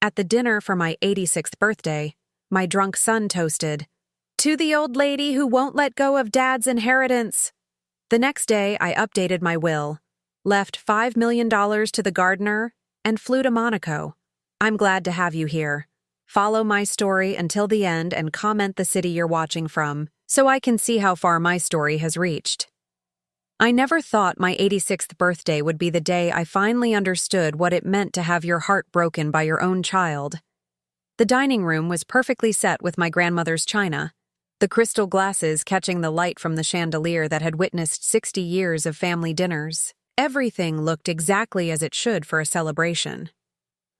At the dinner for my 86th birthday, my drunk son toasted, "To the old lady who won't let go of Dad's inheritance." The next day, I updated my will, left $5 million to the gardener, and flew to Monaco. I'm glad to have you here. Follow my story until the end and comment the city you're watching from, so I can see how far my story has reached. I never thought my 86th birthday would be the day I finally understood what it meant to have your heart broken by your own child. The dining room was perfectly set with my grandmother's china, the crystal glasses catching the light from the chandelier that had witnessed 60 years of family dinners. Everything looked exactly as it should for a celebration.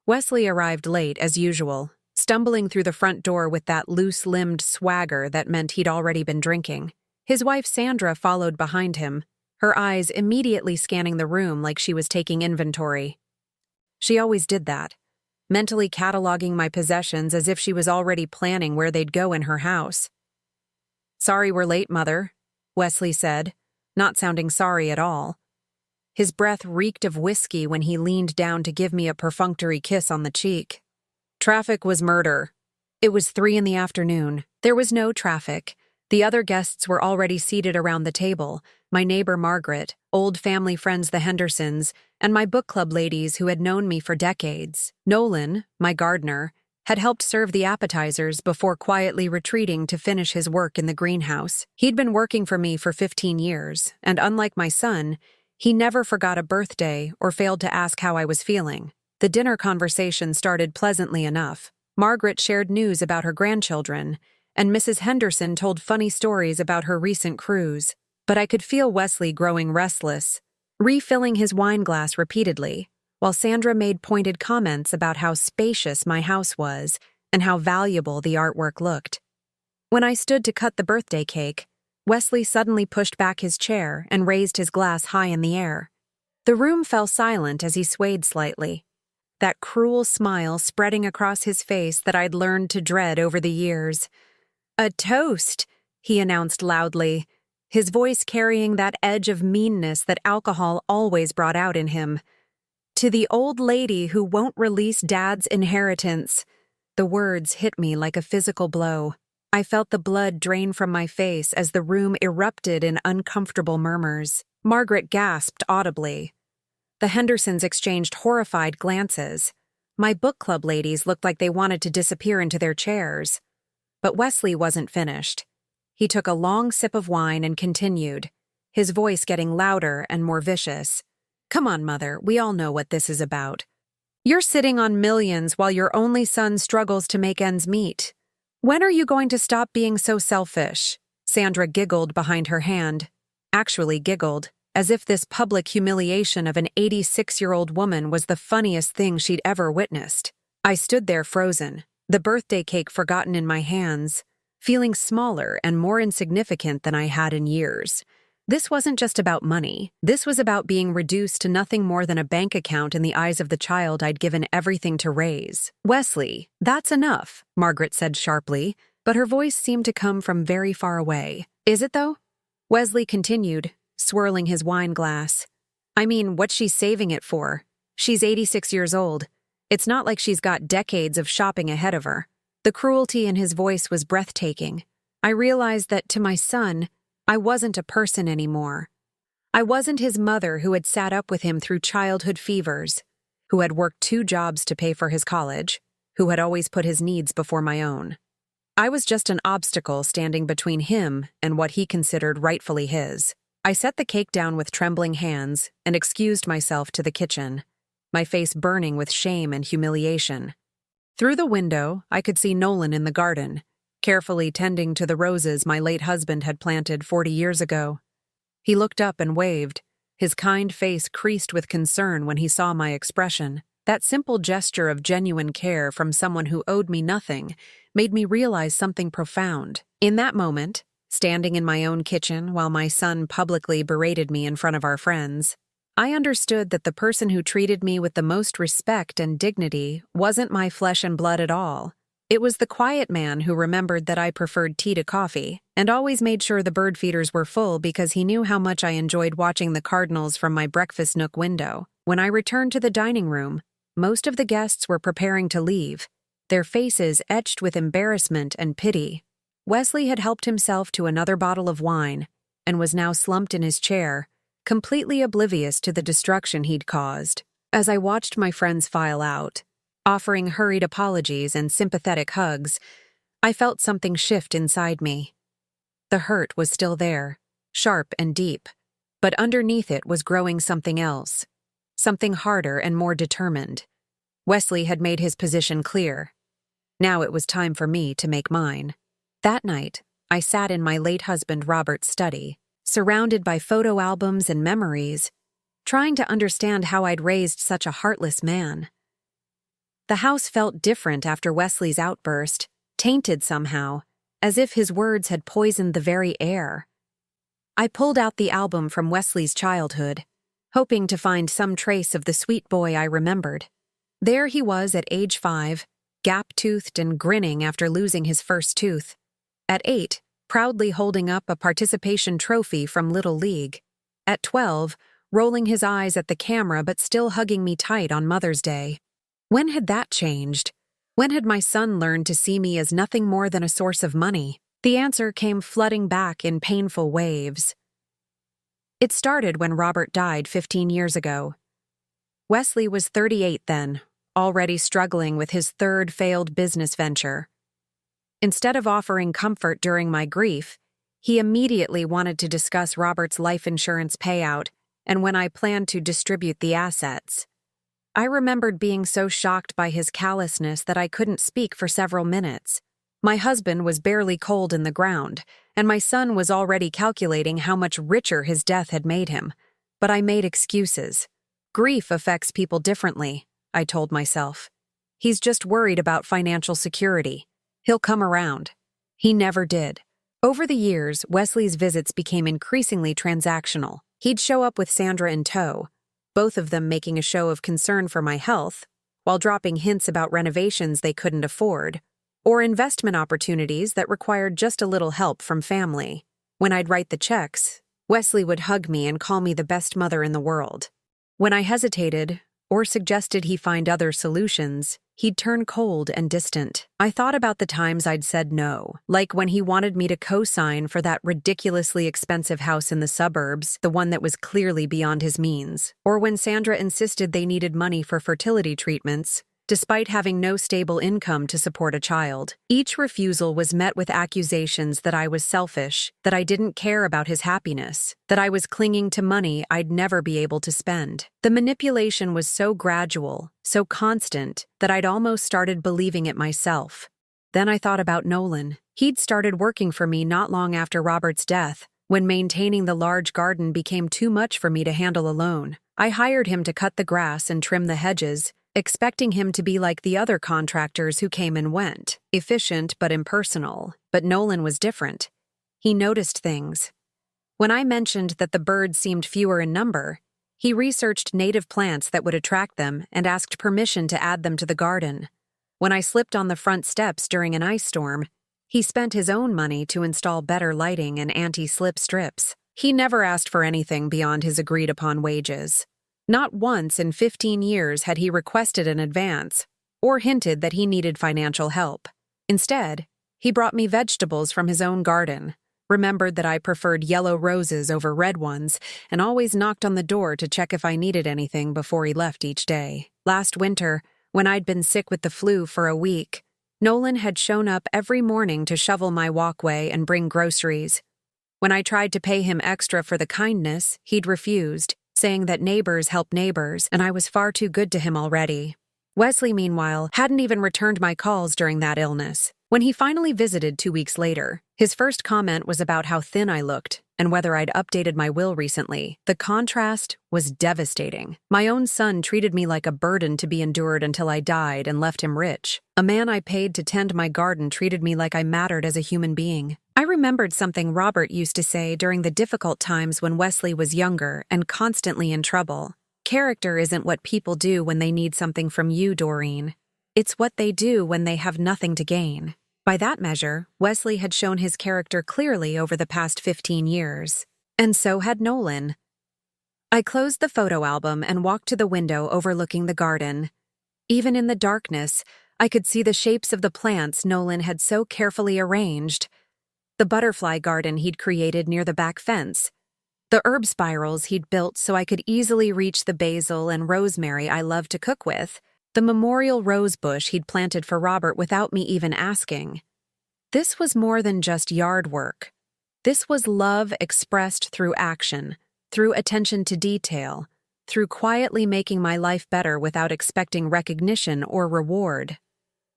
Wesley arrived late, as usual, stumbling through the front door with that loose-limbed swagger that meant he'd already been drinking. His wife Sandra followed behind him, her eyes immediately scanning the room like she was taking inventory. She always did that, mentally cataloging my possessions as if she was already planning where they'd go in her house. "Sorry we're late, Mother," Wesley said, not sounding sorry at all. His breath reeked of whiskey when he leaned down to give me a perfunctory kiss on the cheek. Traffic was murder. It was 3 p.m. There was no traffic. The other guests were already seated around the table, my neighbor Margaret, old family friends the Hendersons, and my book club ladies who had known me for decades. Nolan, my gardener, had helped serve the appetizers before quietly retreating to finish his work in the greenhouse. He'd been working for me for 15 years, and unlike my son, he never forgot a birthday or failed to ask how I was feeling. The dinner conversation started pleasantly enough. Margaret shared news about her grandchildren, and Mrs. Henderson told funny stories about her recent cruise. But I could feel Wesley growing restless, refilling his wine glass repeatedly, while Sandra made pointed comments about how spacious my house was and how valuable the artwork looked. When I stood to cut the birthday cake, Wesley suddenly pushed back his chair and raised his glass high in the air. The room fell silent as he swayed slightly, that cruel smile spreading across his face that I'd learned to dread over the years. "A toast," he announced loudly, his voice carrying that edge of meanness that alcohol always brought out in him. "To the old lady who won't release Dad's inheritance." The words hit me like a physical blow. I felt the blood drain from my face as the room erupted in uncomfortable murmurs. Margaret gasped audibly. The Hendersons exchanged horrified glances. My book club ladies looked like they wanted to disappear into their chairs. But Wesley wasn't finished. He took a long sip of wine and continued, his voice getting louder and more vicious. "Come on, Mother, we all know what this is about. You're sitting on millions while your only son struggles to make ends meet. When are you going to stop being so selfish?" Sandra giggled behind her hand. Actually giggled, as if this public humiliation of an 86-year-old woman was the funniest thing she'd ever witnessed. I stood there frozen, the birthday cake forgotten in my hands, feeling smaller and more insignificant than I had in years. This wasn't just about money. This was about being reduced to nothing more than a bank account in the eyes of the child I'd given everything to raise. "Wesley, that's enough," Margaret said sharply, but her voice seemed to come from very far away. "Is it, though?" Wesley continued, swirling his wine glass. "I mean, what's she saving it for? She's 86 years old. It's not like she's got decades of shopping ahead of her." The cruelty in his voice was breathtaking. I realized that, to my son, I wasn't a person anymore. I wasn't his mother who had sat up with him through childhood fevers, who had worked 2 jobs to pay for his college, who had always put his needs before my own. I was just an obstacle standing between him and what he considered rightfully his. I set the cake down with trembling hands and excused myself to the kitchen, my face burning with shame and humiliation. Through the window, I could see Nolan in the garden, carefully tending to the roses my late husband had planted 40 years ago. He looked up and waved, his kind face creased with concern when he saw my expression. That simple gesture of genuine care from someone who owed me nothing made me realize something profound. In that moment, standing in my own kitchen while my son publicly berated me in front of our friends, I understood that the person who treated me with the most respect and dignity wasn't my flesh and blood at all. It was the quiet man who remembered that I preferred tea to coffee and always made sure the bird feeders were full because he knew how much I enjoyed watching the cardinals from my breakfast nook window. When I returned to the dining room, most of the guests were preparing to leave, their faces etched with embarrassment and pity. Wesley had helped himself to another bottle of wine and was now slumped in his chair, completely oblivious to the destruction he'd caused. As I watched my friends file out, offering hurried apologies and sympathetic hugs, I felt something shift inside me. The hurt was still there, sharp and deep, but underneath it was growing something else, something harder and more determined. Wesley had made his position clear. Now it was time for me to make mine. That night, I sat in my late husband Robert's study, surrounded by photo albums and memories, trying to understand how I'd raised such a heartless man. The house felt different after Wesley's outburst, tainted somehow, as if his words had poisoned the very air. I pulled out the album from Wesley's childhood, hoping to find some trace of the sweet boy I remembered. There he was at age 5, gap-toothed and grinning after losing his first tooth. At 8, proudly holding up a participation trophy from Little League. At 12, rolling his eyes at the camera but still hugging me tight on Mother's Day. When had that changed? When had my son learned to see me as nothing more than a source of money? The answer came flooding back in painful waves. It started when Robert died 15 years ago. Wesley was 38 then, already struggling with his third failed business venture. Instead of offering comfort during my grief, he immediately wanted to discuss Robert's life insurance payout and when I planned to distribute the assets. I remembered being so shocked by his callousness that I couldn't speak for several minutes. My husband was barely cold in the ground, and my son was already calculating how much richer his death had made him. But I made excuses. Grief affects people differently, I told myself. He's just worried about financial security. He'll come around. He never did. Over the years, Wesley's visits became increasingly transactional. He'd show up with Sandra in tow, both of them making a show of concern for my health, while dropping hints about renovations they couldn't afford, or investment opportunities that required just a little help from family. When I'd write the checks, Wesley would hug me and call me the best mother in the world. When I hesitated, or suggested he find other solutions, he'd turn cold and distant. I thought about the times I'd said no, like when he wanted me to co-sign for that ridiculously expensive house in the suburbs, the one that was clearly beyond his means, or when Sandra insisted they needed money for fertility treatments, despite having no stable income to support a child. Each refusal was met with accusations that I was selfish, that I didn't care about his happiness, that I was clinging to money I'd never be able to spend. The manipulation was so gradual, so constant, that I'd almost started believing it myself. Then I thought about Nolan. He'd started working for me not long after Robert's death, when maintaining the large garden became too much for me to handle alone. I hired him to cut the grass and trim the hedges, expecting him to be like the other contractors who came and went, efficient but impersonal. But Nolan was different. He noticed things. When I mentioned that the birds seemed fewer in number, he researched native plants that would attract them and asked permission to add them to the garden. When I slipped on the front steps during an ice storm, he spent his own money to install better lighting and anti-slip strips. He never asked for anything beyond his agreed-upon wages. Not once in 15 years had he requested an advance or hinted that he needed financial help. Instead, he brought me vegetables from his own garden, remembered that I preferred yellow roses over red ones, and always knocked on the door to check if I needed anything before he left each day. Last winter, when I'd been sick with the flu for a week, Nolan had shown up every morning to shovel my walkway and bring groceries. When I tried to pay him extra for the kindness, he'd refused, saying that neighbors help neighbors, and I was far too good to him already. Wesley, meanwhile, hadn't even returned my calls during that illness. When he finally visited 2 weeks later, his first comment was about how thin I looked and whether I'd updated my will recently. The contrast was devastating. My own son treated me like a burden to be endured until I died and left him rich. A man I paid to tend my garden treated me like I mattered as a human being. I remembered something Robert used to say during the difficult times when Wesley was younger and constantly in trouble. Character isn't what people do when they need something from you, Doreen. It's what they do when they have nothing to gain. By that measure, Wesley had shown his character clearly over the past 15 years. And so had Nolan. I closed the photo album and walked to the window overlooking the garden. Even in the darkness, I could see the shapes of the plants Nolan had so carefully arranged. The butterfly garden he'd created near the back fence. The herb spirals he'd built so I could easily reach the basil and rosemary I love to cook with. The memorial rose bush he'd planted for Robert without me even asking. This was more than just yard work. This was love expressed through action, through attention to detail, through quietly making my life better without expecting recognition or reward.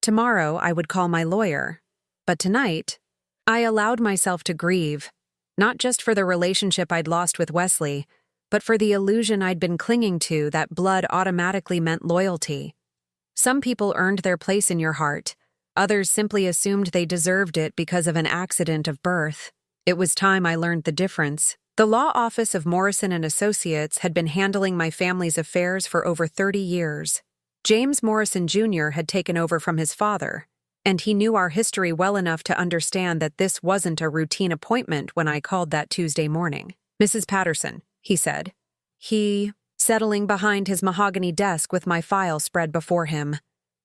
Tomorrow I would call my lawyer. But tonight, I allowed myself to grieve, not just for the relationship I'd lost with Wesley, but for the illusion I'd been clinging to that blood automatically meant loyalty. Some people earned their place in your heart. Others simply assumed they deserved it because of an accident of birth. It was time I learned the difference. The law office of Morrison and Associates had been handling my family's affairs for over 30 years. James Morrison Jr. had taken over from his father, and he knew our history well enough to understand that this wasn't a routine appointment when I called that Tuesday morning. "Mrs. Patterson," he said. Settling behind his mahogany desk with my file spread before him.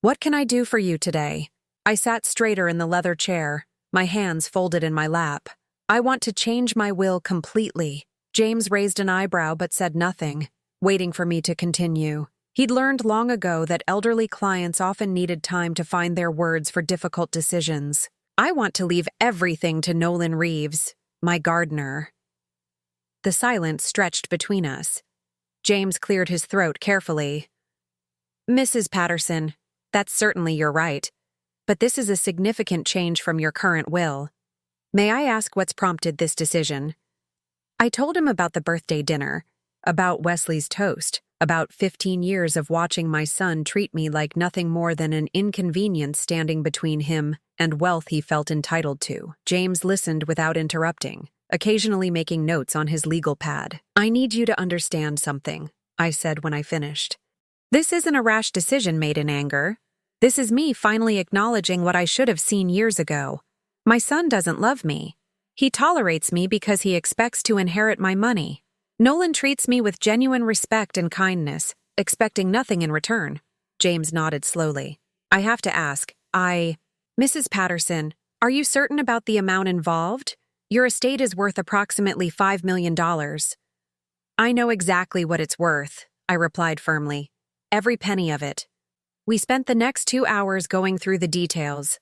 "What can I do for you today?" I sat straighter in the leather chair, my hands folded in my lap. "I want to change my will completely." James raised an eyebrow but said nothing, waiting for me to continue. He'd learned long ago that elderly clients often needed time to find their words for difficult decisions. "I want to leave everything to Nolan Reeves, my gardener." The silence stretched between us. James cleared his throat carefully. "Mrs. Patterson, that's certainly your right, but this is a significant change from your current will. May I ask what's prompted this decision?" I told him about the birthday dinner, about Wesley's toast, about 15 years of watching my son treat me like nothing more than an inconvenience standing between him and wealth he felt entitled to. James listened without interrupting, occasionally making notes on his legal pad. "I need you to understand something," I said when I finished. "This isn't a rash decision made in anger. This is me finally acknowledging what I should have seen years ago. My son doesn't love me. He tolerates me because he expects to inherit my money. Nolan treats me with genuine respect and kindness, expecting nothing in return." James nodded slowly. "I have to ask, Mrs. Patterson, are you certain about the amount involved? Your estate is worth approximately $5 million. "I know exactly what it's worth," I replied firmly. "Every penny of it." We spent the next 2 hours going through the details.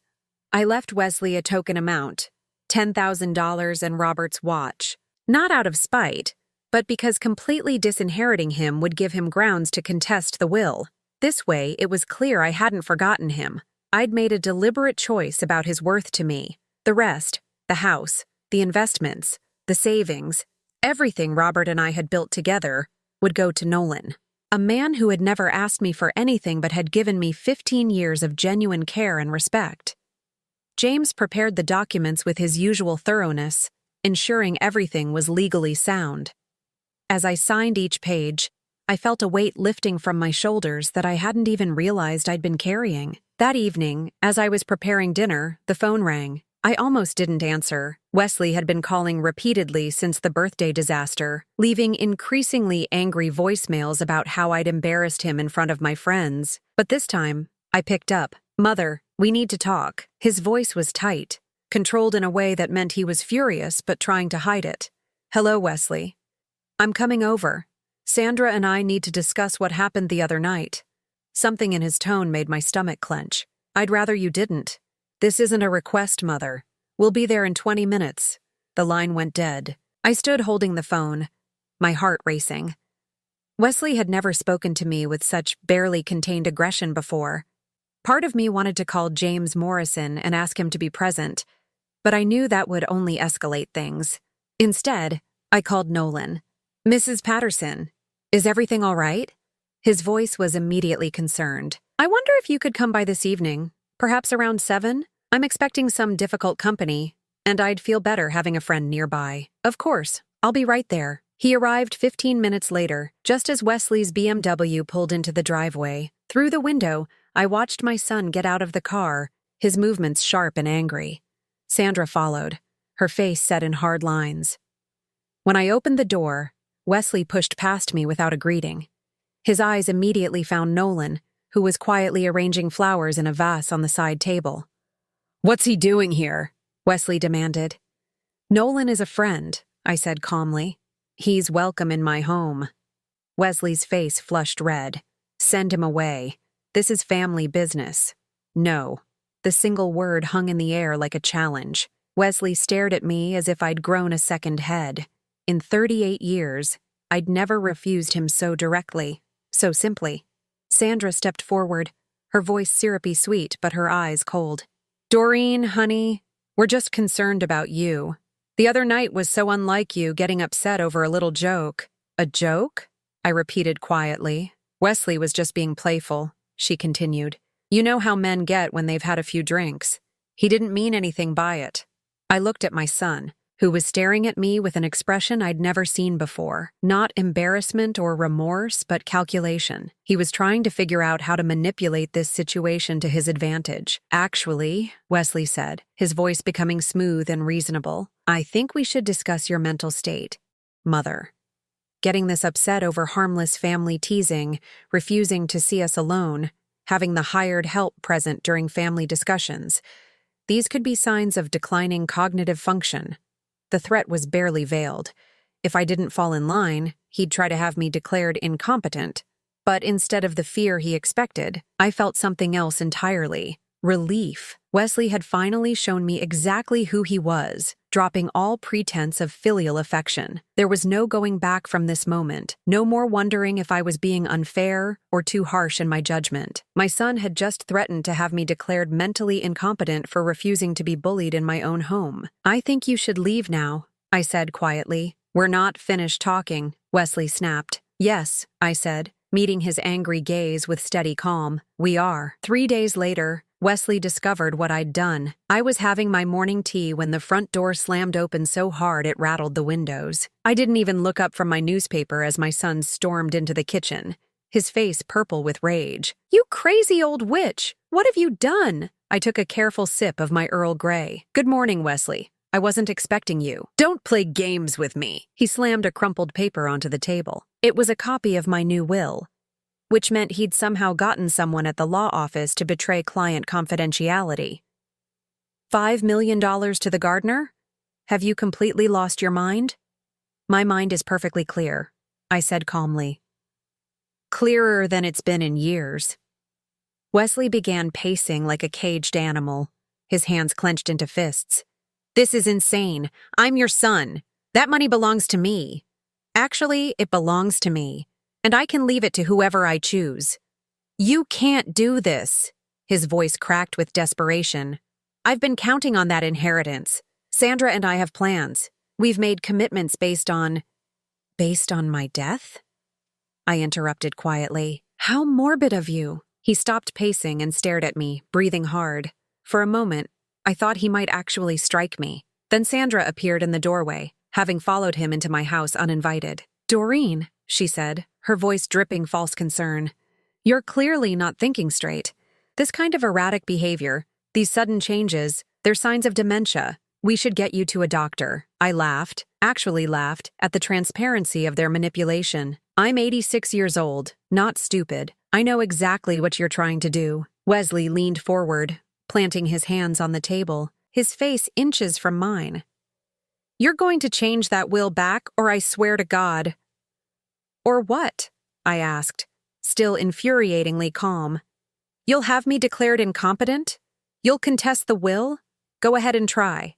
I left Wesley a token amount, $10,000 and Robert's watch. Not out of spite, but because completely disinheriting him would give him grounds to contest the will. This way, it was clear I hadn't forgotten him. I'd made a deliberate choice about his worth to me. The rest, the house, the investments, the savings, everything Robert and I had built together, would go to Nolan. A man who had never asked me for anything but had given me 15 years of genuine care and respect. James prepared the documents with his usual thoroughness, ensuring everything was legally sound. As I signed each page, I felt a weight lifting from my shoulders that I hadn't even realized I'd been carrying. That evening, as I was preparing dinner, the phone rang. I almost didn't answer. Wesley had been calling repeatedly since the birthday disaster, leaving increasingly angry voicemails about how I'd embarrassed him in front of my friends. But this time, I picked up. "Mother, we need to talk." His voice was tight, controlled in a way that meant he was furious but trying to hide it. "Hello, Wesley. I'm coming over. Sandra and I need to discuss what happened the other night." Something in his tone made my stomach clench. "I'd rather you didn't." "This isn't a request, Mother. We'll be there in 20 minutes. The line went dead. I stood holding the phone, my heart racing. Wesley had never spoken to me with such barely contained aggression before. Part of me wanted to call James Morrison and ask him to be present, but I knew that would only escalate things. Instead, I called Nolan. "Mrs. Patterson, is everything all right?" His voice was immediately concerned. "I wonder if you could come by this evening, perhaps around 7? I'm expecting some difficult company, and I'd feel better having a friend nearby." "Of course, I'll be right there." He arrived 15 minutes later, just as Wesley's BMW pulled into the driveway. Through the window, I watched my son get out of the car, his movements sharp and angry. Sandra followed, her face set in hard lines. When I opened the door, Wesley pushed past me without a greeting. His eyes immediately found Nolan, who was quietly arranging flowers in a vase on the side table. "What's he doing here?" Wesley demanded. "Nolan is a friend," I said calmly. "He's welcome in my home." Wesley's face flushed red. "Send him away. This is family business." "No." The single word hung in the air like a challenge. Wesley stared at me as if I'd grown a second head. In 38 years, I'd never refused him so directly, so simply. Sandra stepped forward, her voice syrupy sweet but her eyes cold. "Doreen, honey, we're just concerned about you. The other night was so unlike you, getting upset over a little joke." "A joke?" I repeated quietly. "Wesley was just being playful," she continued. "You know how men get when they've had a few drinks. He didn't mean anything by it." I looked at my son, who was staring at me with an expression I'd never seen before. Not embarrassment or remorse, but calculation. He was trying to figure out how to manipulate this situation to his advantage. "Actually," Wesley said, his voice becoming smooth and reasonable, "I think we should discuss your mental state, Mother. Getting this upset over harmless family teasing, refusing to see us alone, having the hired help present during family discussions. These could be signs of declining cognitive function." The threat was barely veiled. If I didn't fall in line, he'd try to have me declared incompetent. But instead of the fear he expected, I felt something else entirely. Relief. Wesley had finally shown me exactly who he was, dropping all pretense of filial affection. There was no going back from this moment, no more wondering if I was being unfair or too harsh in my judgment. My son had just threatened to have me declared mentally incompetent for refusing to be bullied in my own home. "I think you should leave now," I said quietly. "We're not finished talking," Wesley snapped. "Yes," I said, meeting his angry gaze with steady calm. "We are." 3 days later, Wesley discovered what I'd done. I was having my morning tea when the front door slammed open so hard it rattled the windows. I didn't even look up from my newspaper as my son stormed into the kitchen, his face purple with rage. "You crazy old witch! What have you done?" I took a careful sip of my Earl Grey. "Good morning, Wesley. I wasn't expecting you." "Don't play games with me." He slammed a crumpled paper onto the table. It was a copy of my new will, which meant he'd somehow gotten someone at the law office to betray client confidentiality. $5 million to the gardener? Have you completely lost your mind? "My mind is perfectly clear," I said calmly. "Clearer than it's been in years." Wesley began pacing like a caged animal, his hands clenched into fists. "This is insane. I'm your son. That money belongs to me. Actually, it belongs to me. And I can leave it to whoever I choose." "You can't do this." His voice cracked with desperation. "I've been counting on that inheritance. Sandra and I have plans. We've made commitments based on my death?" I interrupted quietly. "How morbid of you." He stopped pacing and stared at me, breathing hard. For a moment, I thought he might actually strike me. Then Sandra appeared in the doorway, having followed him into my house uninvited. "Doreen," she said, her voice dripping false concern. "You're clearly not thinking straight. This kind of erratic behavior, these sudden changes, they're signs of dementia. We should get you to a doctor." I laughed, actually laughed, at the transparency of their manipulation. "I'm 86 years old, not stupid. I know exactly what you're trying to do." Wesley leaned forward, planting his hands on the table, his face inches from mine. "You're going to change that will back, or I swear to God." "Or what?" I asked, still infuriatingly calm. "You'll have me declared incompetent? You'll contest the will? Go ahead and try."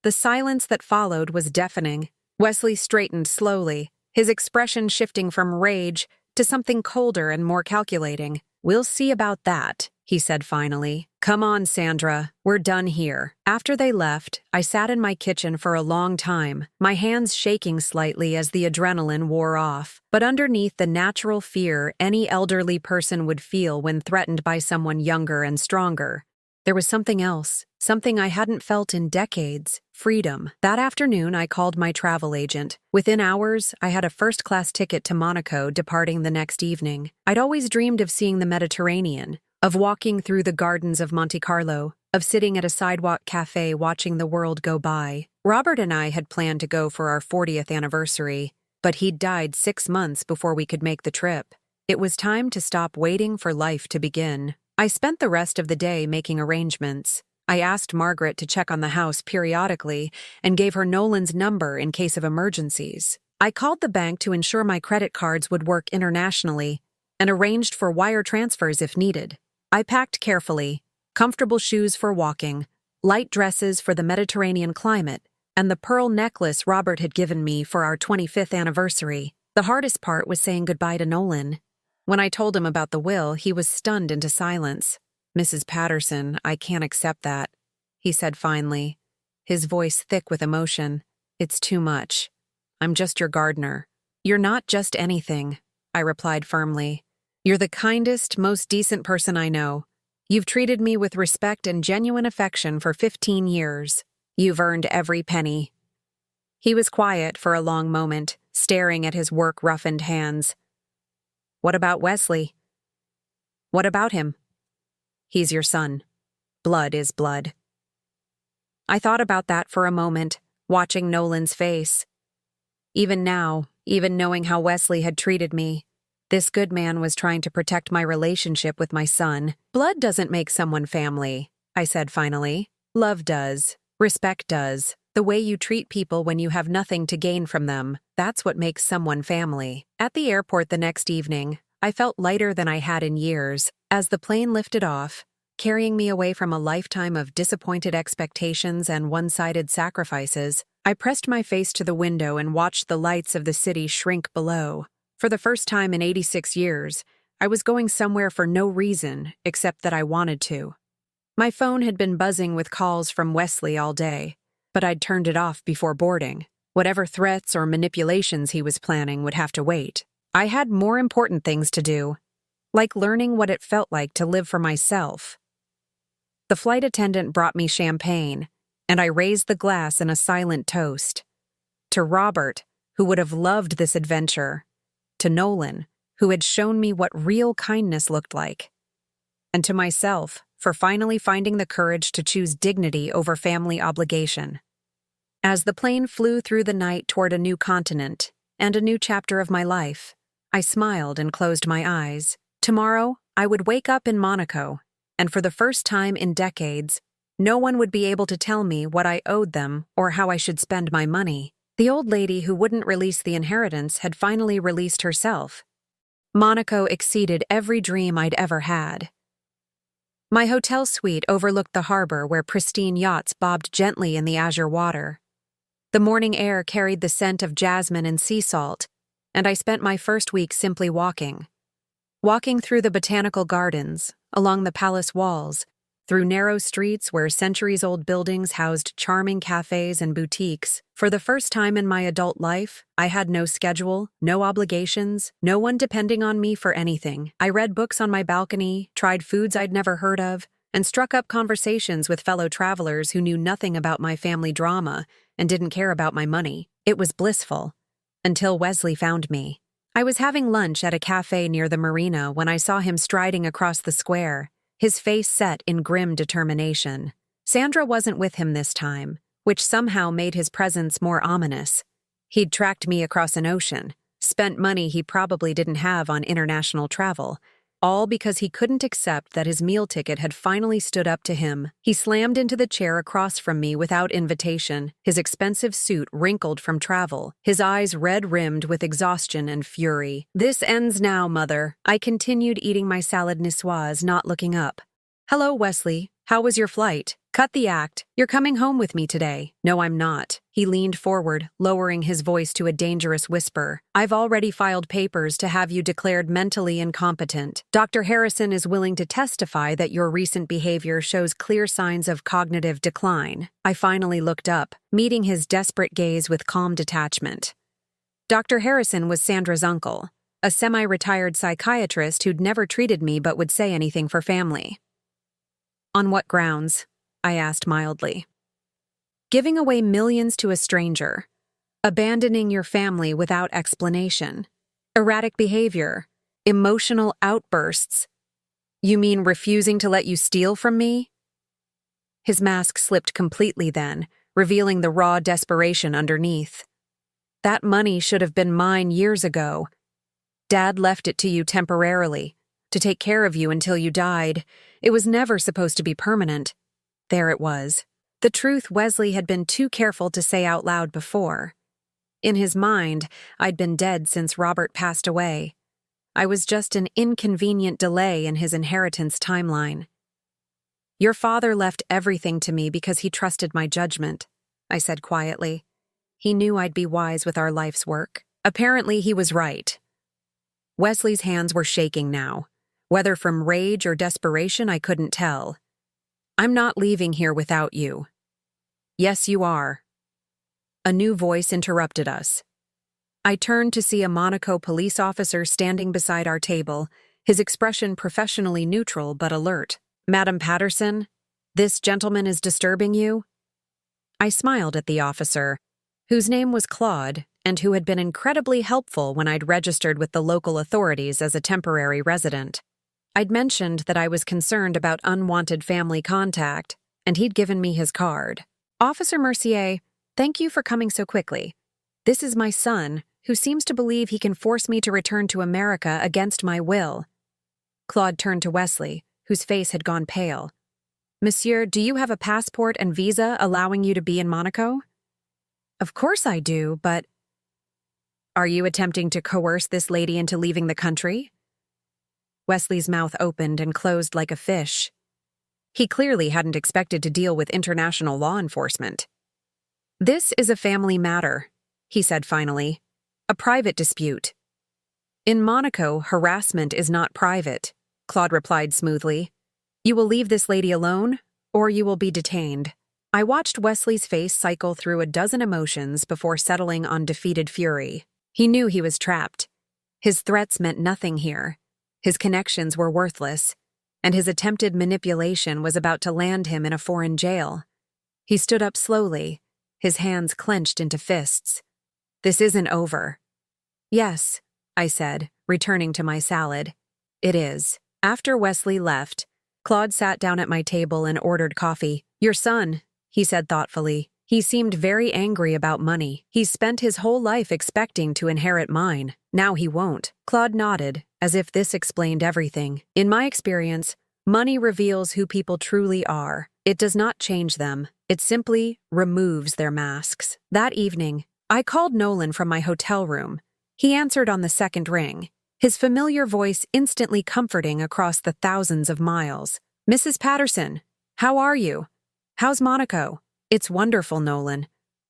The silence that followed was deafening. Wesley straightened slowly, his expression shifting from rage to something colder and more calculating. "We'll see about that," he said finally. "Come on, Sandra, we're done here." After they left, I sat in my kitchen for a long time, my hands shaking slightly as the adrenaline wore off. But underneath the natural fear any elderly person would feel when threatened by someone younger and stronger, there was something else, something I hadn't felt in decades: freedom. That afternoon, I called my travel agent. Within hours, I had a first-class ticket to Monaco, departing the next evening. I'd always dreamed of seeing the Mediterranean, of walking through the gardens of Monte Carlo, of sitting at a sidewalk cafe watching the world go by. Robert and I had planned to go for our 40th anniversary, but he'd died 6 months before we could make the trip. It was time to stop waiting for life to begin. I spent the rest of the day making arrangements. I asked Margaret to check on the house periodically and gave her Nolan's number in case of emergencies. I called the bank to ensure my credit cards would work internationally and arranged for wire transfers if needed. I packed carefully, comfortable shoes for walking, light dresses for the Mediterranean climate, and the pearl necklace Robert had given me for our 25th anniversary. The hardest part was saying goodbye to Nolan. When I told him about the will, he was stunned into silence. "Mrs. Patterson, I can't accept that," he said finally, his voice thick with emotion. "It's too much. I'm just your gardener." "You're not just anything," I replied firmly. "You're the kindest, most decent person I know. You've treated me with respect and genuine affection for 15 years. You've earned every penny." He was quiet for a long moment, staring at his work-roughened hands. "What about Wesley?" "What about him?" "He's your son. Blood is blood." I thought about that for a moment, watching Nolan's face. Even now, even knowing how Wesley had treated me, this good man was trying to protect my relationship with my son. "Blood doesn't make someone family," I said finally. "Love does. Respect does. The way you treat people when you have nothing to gain from them, that's what makes someone family." At the airport the next evening, I felt lighter than I had in years. As the plane lifted off, carrying me away from a lifetime of disappointed expectations and one-sided sacrifices, I pressed my face to the window and watched the lights of the city shrink below. For the first time in 86 years, I was going somewhere for no reason except that I wanted to. My phone had been buzzing with calls from Wesley all day, but I'd turned it off before boarding. Whatever threats or manipulations he was planning would have to wait. I had more important things to do, like learning what it felt like to live for myself. The flight attendant brought me champagne, and I raised the glass in a silent toast. To Robert, who would have loved this adventure. To Nolan, who had shown me what real kindness looked like. And to myself, for finally finding the courage to choose dignity over family obligation. As the plane flew through the night toward a new continent and a new chapter of my life, I smiled and closed my eyes. Tomorrow, I would wake up in Monaco, and for the first time in decades, no one would be able to tell me what I owed them or how I should spend my money. The old lady who wouldn't release the inheritance had finally released herself. Monaco exceeded every dream I'd ever had. My hotel suite overlooked the harbor where pristine yachts bobbed gently in the azure water. The morning air carried the scent of jasmine and sea salt, and I spent my first week simply walking. Walking through the botanical gardens, along the palace walls, through narrow streets where centuries-old buildings housed charming cafes and boutiques. For the first time in my adult life, I had no schedule, no obligations, no one depending on me for anything. I read books on my balcony, tried foods I'd never heard of, and struck up conversations with fellow travelers who knew nothing about my family drama and didn't care about my money. It was blissful. Until Wesley found me. I was having lunch at a cafe near the marina when I saw him striding across the square, his face set in grim determination. Sandra wasn't with him this time, which somehow made his presence more ominous. He'd tracked me across an ocean, spent money he probably didn't have on international travel, all because he couldn't accept that his meal ticket had finally stood up to him. He slammed into the chair across from me without invitation, his expensive suit wrinkled from travel, his eyes red-rimmed with exhaustion and fury. "This ends now, Mother." I continued eating my salad niçoise, not looking up. "Hello, Wesley. How was your flight?" "Cut the act. You're coming home with me today." "No, I'm not." He leaned forward, lowering his voice to a dangerous whisper. "I've already filed papers to have you declared mentally incompetent. Dr. Harrison is willing to testify that your recent behavior shows clear signs of cognitive decline." I finally looked up, meeting his desperate gaze with calm detachment. Dr. Harrison was Sandra's uncle, a semi-retired psychiatrist who'd never treated me but would say anything for family. "On what grounds?" I asked mildly. "Giving away millions to a stranger, abandoning your family without explanation, erratic behavior, emotional outbursts. You mean refusing to let you steal from me?" His mask slipped completely then, revealing the raw desperation underneath. "That money should have been mine years ago. Dad left it to you temporarily, to take care of you until you died. It was never supposed to be permanent. There it was. The truth Wesley had been too careful to say out loud before. In his mind, I'd been dead since Robert passed away. I was just an inconvenient delay in his inheritance timeline. Your father left everything to me because he trusted my judgment, I said quietly. He knew I'd be wise with our life's work. Apparently, he was right. Wesley's hands were shaking now. Whether from rage or desperation, I couldn't tell. I'm not leaving here without you. Yes, you are. A new voice interrupted us. I turned to see a Monaco police officer standing beside our table, his expression professionally neutral but alert. Madam Patterson, this gentleman is disturbing you? I smiled at the officer, whose name was Claude and who had been incredibly helpful when I'd registered with the local authorities as a temporary resident. I'd mentioned that I was concerned about unwanted family contact, and he'd given me his card. Officer Mercier, thank you for coming so quickly. This is my son, who seems to believe he can force me to return to America against my will. Claude turned to Wesley, whose face had gone pale. Monsieur, do you have a passport and visa allowing you to be in Monaco? Of course I do, but... Are you attempting to coerce this lady into leaving the country? Wesley's mouth opened and closed like a fish. He clearly hadn't expected to deal with international law enforcement. This is a family matter, he said finally. A private dispute. In Monaco, harassment is not private, Claude replied smoothly. You will leave this lady alone, or you will be detained. I watched Wesley's face cycle through a dozen emotions before settling on defeated fury. He knew he was trapped. His threats meant nothing here. His connections were worthless, and his attempted manipulation was about to land him in a foreign jail. He stood up slowly, his hands clenched into fists. This isn't over. Yes, I said, returning to my salad. It is. After Wesley left, Claude sat down at my table and ordered coffee. Your son, he said thoughtfully. He seemed very angry about money. He's spent his whole life expecting to inherit mine. Now he won't. Claude nodded, as if this explained everything. In my experience, money reveals who people truly are. It does not change them. It simply removes their masks. That evening, I called Nolan from my hotel room. He answered on the second ring, his familiar voice instantly comforting across the thousands of miles. Mrs. Patterson, how are you? How's Monaco? It's wonderful, Nolan.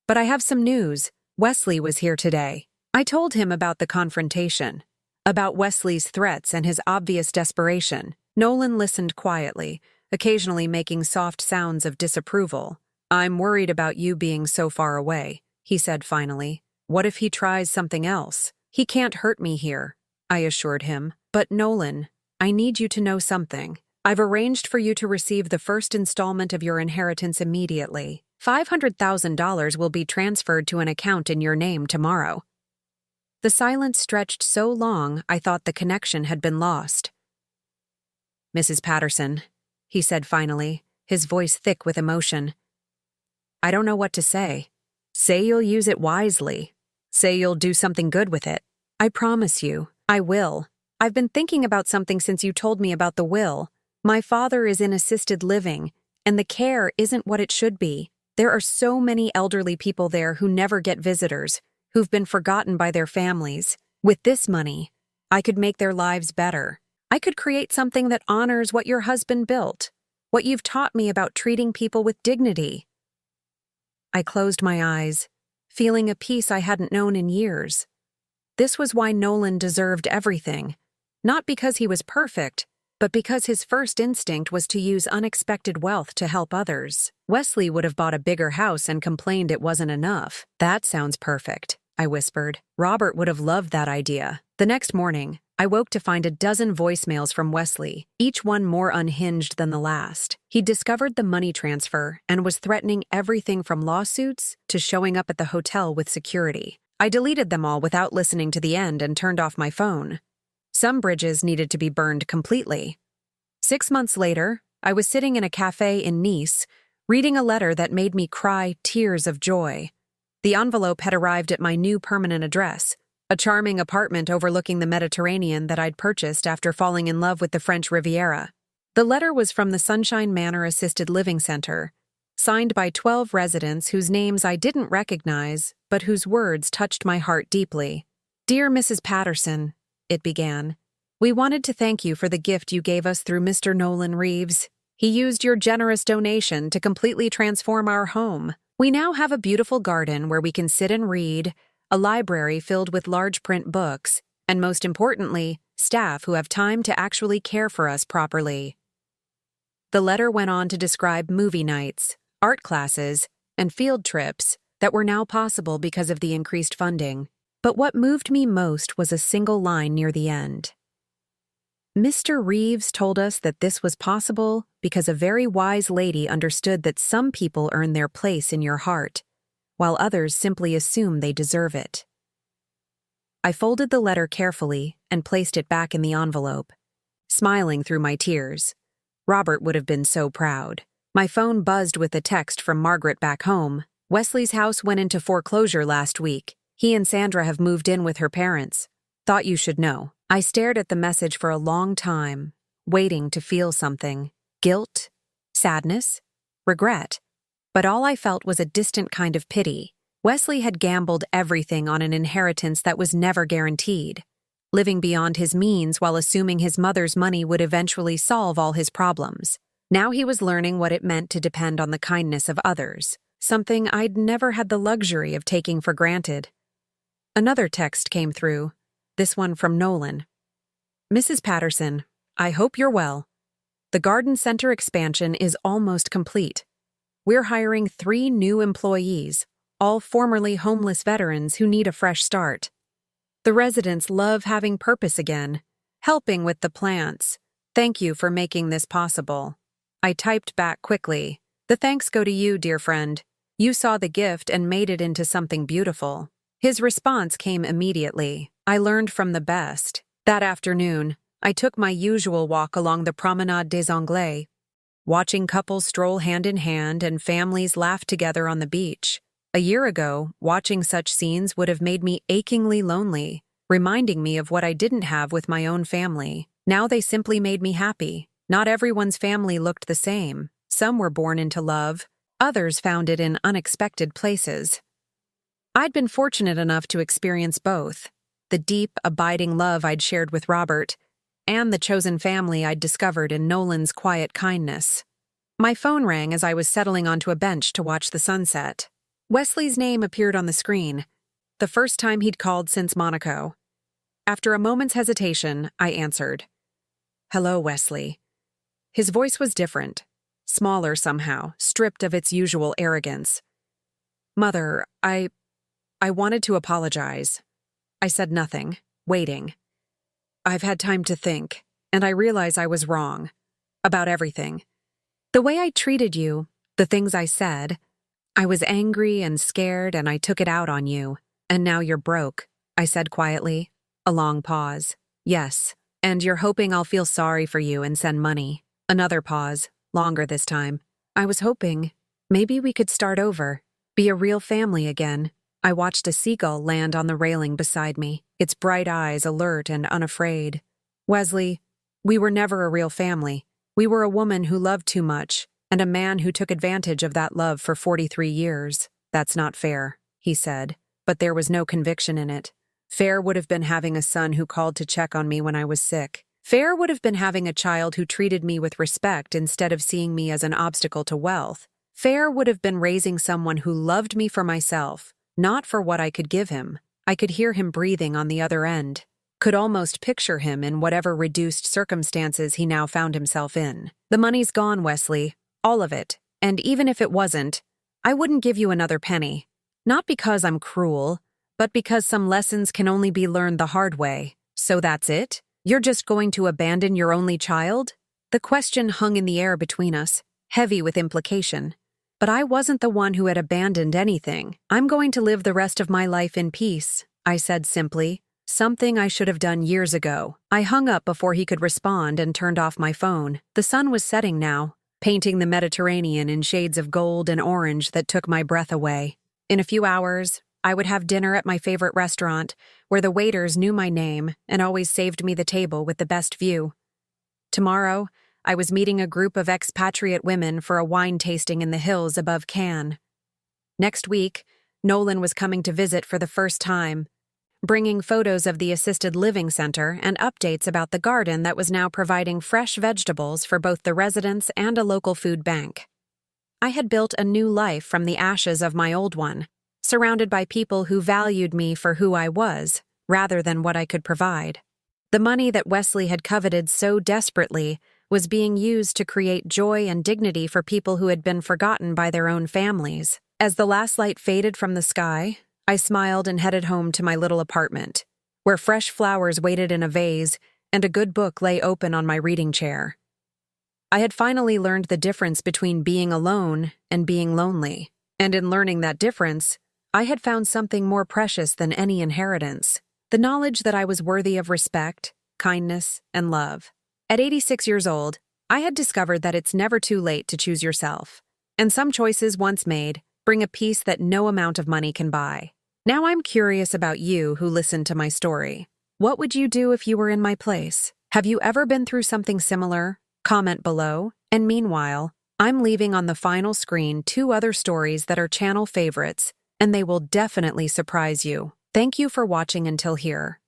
But I have some news. Wesley was here today. I told him about the confrontation, about Wesley's threats and his obvious desperation. Nolan listened quietly, occasionally making soft sounds of disapproval. I'm worried about you being so far away, he said finally. What if he tries something else? He can't hurt me here, I assured him. But Nolan, I need you to know something. I've arranged for you to receive the first installment of your inheritance immediately. $500,000 will be transferred to an account in your name tomorrow. The silence stretched so long I thought the connection had been lost. Mrs. Patterson, he said finally, his voice thick with emotion. I don't know what to say. Say you'll use it wisely. Say you'll do something good with it. I promise you, I will. I've been thinking about something since you told me about the will. My father is in assisted living, and the care isn't what it should be. There are so many elderly people there who never get visitors, who've been forgotten by their families. With this money, I could make their lives better. I could create something that honors what your husband built, what you've taught me about treating people with dignity. I closed my eyes, feeling a peace I hadn't known in years. This was why Nolan deserved everything, not because he was perfect, but because his first instinct was to use unexpected wealth to help others. Wesley would have bought a bigger house and complained it wasn't enough. That sounds perfect, I whispered. Robert would have loved that idea. The next morning, I woke to find a dozen voicemails from Wesley, each one more unhinged than the last. He'd discovered the money transfer and was threatening everything from lawsuits to showing up at the hotel with security. I deleted them all without listening to the end and turned off my phone. Some bridges needed to be burned completely. 6 months later, I was sitting in a cafe in Nice, reading a letter that made me cry tears of joy. The envelope had arrived at my new permanent address, a charming apartment overlooking the Mediterranean that I'd purchased after falling in love with the French Riviera. The letter was from the Sunshine Manor Assisted Living Center, signed by 12 residents whose names I didn't recognize, but whose words touched my heart deeply. "Dear Mrs. Patterson," it began, "we wanted to thank you for the gift you gave us through Mr. Nolan Reeves. He used your generous donation to completely transform our home. We now have a beautiful garden where we can sit and read, a library filled with large print books, and most importantly, staff who have time to actually care for us properly." The letter went on to describe movie nights, art classes, and field trips that were now possible because of the increased funding. But what moved me most was a single line near the end. "Mr. Reeves told us that this was possible because a very wise lady understood that some people earn their place in your heart, while others simply assume they deserve it." I folded the letter carefully and placed it back in the envelope, smiling through my tears. Robert would have been so proud. My phone buzzed with a text from Margaret back home. "Wesley's house went into foreclosure last week. He and Sandra have moved in with her parents. Thought you should know." I stared at the message for a long time, waiting to feel something. Guilt? Sadness? Regret? But all I felt was a distant kind of pity. Wesley had gambled everything on an inheritance that was never guaranteed, living beyond his means while assuming his mother's money would eventually solve all his problems. Now he was learning what it meant to depend on the kindness of others, something I'd never had the luxury of taking for granted. Another text came through, this one from Nolan. "Mrs. Patterson, I hope you're well. The garden center expansion is almost complete. We're hiring 3 new employees, all formerly homeless veterans who need a fresh start. The residents love having purpose again, helping with the plants. Thank you for making this possible." I typed back quickly. "The thanks go to you, dear friend. You saw the gift and made it into something beautiful." His response came immediately. "I learned from the best." That afternoon, I took my usual walk along the Promenade des Anglais, watching couples stroll hand in hand and families laugh together on the beach. A year ago, watching such scenes would have made me achingly lonely, reminding me of what I didn't have with my own family. Now they simply made me happy. Not everyone's family looked the same. Some were born into love, others found it in unexpected places. I'd been fortunate enough to experience both, the deep, abiding love I'd shared with Robert, and the chosen family I'd discovered in Nolan's quiet kindness. My phone rang as I was settling onto a bench to watch the sunset. Wesley's name appeared on the screen, the first time he'd called since Monaco. After a moment's hesitation, I answered. "Hello, Wesley." His voice was different, smaller somehow, stripped of its usual arrogance. "Mother, I wanted to apologize." I said nothing, waiting. "I've had time to think, and I realize I was wrong. About everything. The way I treated you, the things I said. I was angry and scared and I took it out on you. And now you're broke," I said quietly. A long pause. "Yes, and you're hoping I'll feel sorry for you and send money." Another pause, longer this time. "I was hoping maybe we could start over, be a real family again." I watched a seagull land on the railing beside me, its bright eyes alert and unafraid. "Wesley, we were never a real family. We were a woman who loved too much, and a man who took advantage of that love for 43 years. That's not fair," he said, but there was no conviction in it. Fair would have been having a son who called to check on me when I was sick. Fair would have been having a child who treated me with respect instead of seeing me as an obstacle to wealth. Fair would have been raising someone who loved me for myself, not for what I could give him. I could hear him breathing on the other end, could almost picture him in whatever reduced circumstances he now found himself in. "The money's gone, Wesley. All of it. And even if it wasn't, I wouldn't give you another penny. Not because I'm cruel, but because some lessons can only be learned the hard way. So that's it? You're just going to abandon your only child?" The question hung in the air between us, heavy with implication. But I wasn't the one who had abandoned anything. "I'm going to live the rest of my life in peace," I said simply, something I should have done years ago. I hung up before he could respond and turned off my phone. The sun was setting now, painting the Mediterranean in shades of gold and orange that took my breath away. In a few hours, I would have dinner at my favorite restaurant, where the waiters knew my name and always saved me the table with the best view. Tomorrow, I was meeting a group of expatriate women for a wine tasting in the hills above Cannes. Next week, Nolan was coming to visit for the first time, bringing photos of the assisted living center and updates about the garden that was now providing fresh vegetables for both the residents and a local food bank. I had built a new life from the ashes of my old one, surrounded by people who valued me for who I was, rather than what I could provide. The money that Wesley had coveted so desperately was being used to create joy and dignity for people who had been forgotten by their own families. As the last light faded from the sky, I smiled and headed home to my little apartment, where fresh flowers waited in a vase and a good book lay open on my reading chair. I had finally learned the difference between being alone and being lonely, and in learning that difference, I had found something more precious than any inheritance: the knowledge that I was worthy of respect, kindness, and love. At 86 years old, I had discovered that it's never too late to choose yourself, and some choices once made bring a peace that no amount of money can buy. Now I'm curious about you who listened to my story. What would you do if you were in my place? Have you ever been through something similar? Comment below, and meanwhile, I'm leaving on the final screen 2 other stories that are channel favorites, and they will definitely surprise you. Thank you for watching until here.